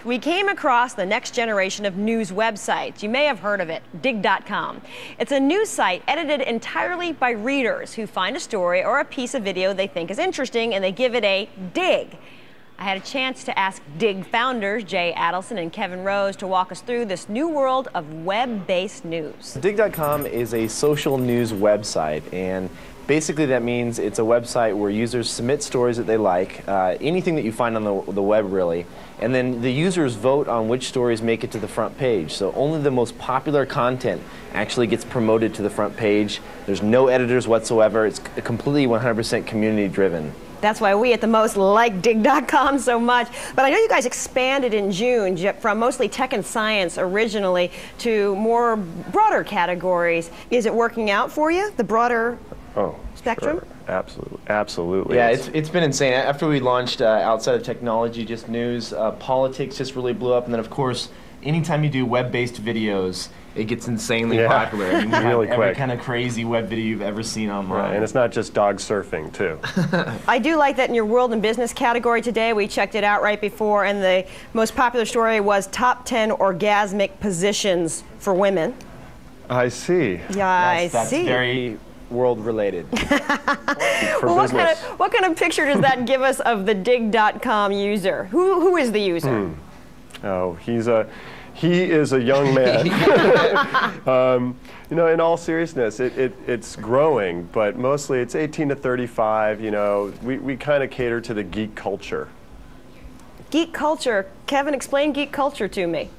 we came across the next generation of news websites. You may have heard of it, Digg.com. It's a news site edited entirely by readers who find a story or a piece of video they think is interesting and they give it a dig. I had a chance to ask Digg founders Jay Adelson and Kevin Rose to walk us through this new world of web-based news. Digg.com is a social news website, and basically that means it's a website where users submit stories that they like, anything that you find on the web really, and then the users vote on which stories make it to the front page. So only the most popular content actually gets promoted to the front page. There's no editors whatsoever. It's completely 100% community driven. That's why we at The Most like Digg.com so much. But I know you guys expanded in June from mostly tech and science originally to more broader categories. Is it working out for you, the broader spectrum? Sure. Absolutely. Yeah, it's been insane. After we launched outside of technology, just news, politics just really blew up. And then, of course, anytime you do web-based videos, it gets insanely popular. I mean, we really have every quick. kind of crazy web video you've ever seen online. Right, and it's not just dog surfing, too. I do like that in your world and business category today. We checked it out right before, and the most popular story was top 10 orgasmic positions for women. I see. Yeah, That's very world related. Well, what kind of picture does that give us of the Digg.com user? Who is the user? Oh, he is a young man. You know, in all seriousness, it's growing, but mostly it's 18 to 35. You know, we kind of cater to the geek culture. Geek culture. Kevin, explain geek culture to me.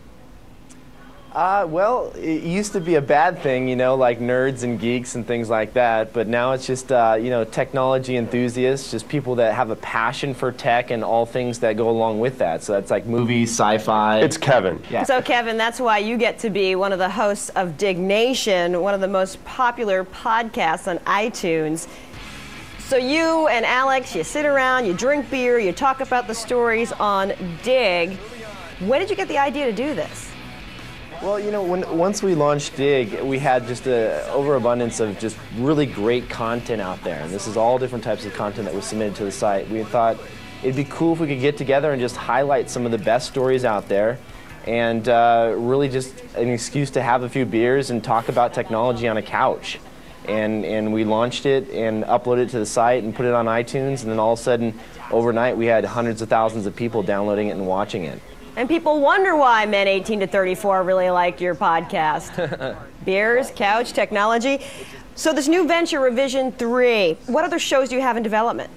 Well, it used to be a bad thing, you know, like nerds and geeks and things like that, but now it's just, you know, technology enthusiasts, just people that have a passion for tech and all things that go along with that. So that's like movies, sci-fi. It's Kevin. Yeah. So, Kevin, that's why you get to be one of the hosts of Diggnation, one of the most popular podcasts on iTunes. So you and Alex, you sit around, you drink beer, you talk about the stories on Digg. When did you get the idea to do this? Well, you know, once we launched Digg, we had just an overabundance of just really great content out there. And this is all different types of content that was submitted to the site. We thought it'd be cool if we could get together and just highlight some of the best stories out there and really just an excuse to have a few beers and talk about technology on a couch. And we launched it and uploaded it to the site and put it on iTunes, and then all of a sudden, overnight, we had hundreds of thousands of people downloading it and watching it. And people wonder why men 18 to 34 really like your podcast. Beers, couch, technology. So this new venture, Revision 3, what other shows do you have in development?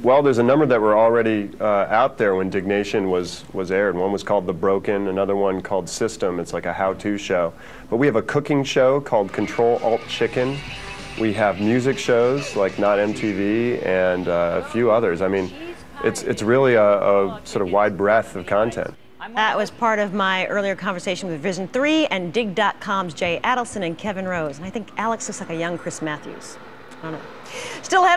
Well, there's a number that were already out there when Diggnation was aired. One was called The Broken, another one called System. It's like a how-to show. But we have a cooking show called Control Alt Chicken. We have music shows like Not MTV and a few others. I mean, it's really a sort of wide breadth of content. That was part of my earlier conversation with Revision 3 and Digg.com's Jay Adelson and Kevin Rose. And I think Alex looks like a young Chris Matthews. I don't know. Still ahead.